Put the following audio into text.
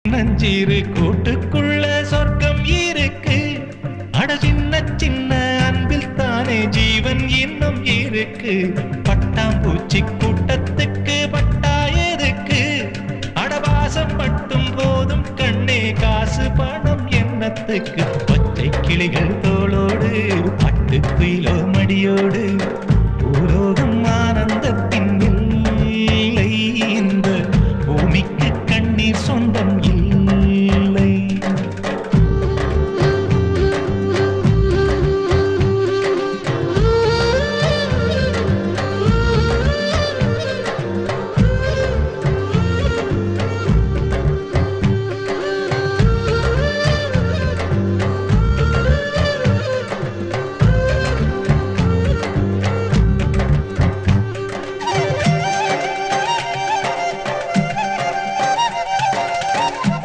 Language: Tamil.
நஞ்சீரு கூட்டுக்குள்ள சொர்க்கம் இருக்கு. அட சின்ன சின்ன அன்பில் தானே ஜீவன் இன்னும் இருக்கு. பட்டாம்பூச்சி கூட்டத்துக்கு பட்டா எதுக்கு? அடவாசம் மட்டும் போதும் கண்ணே, காசு பணம் என்னத்துக்கு? பச்சை கிளிகள் தோளோடு பட்டு குயிலோ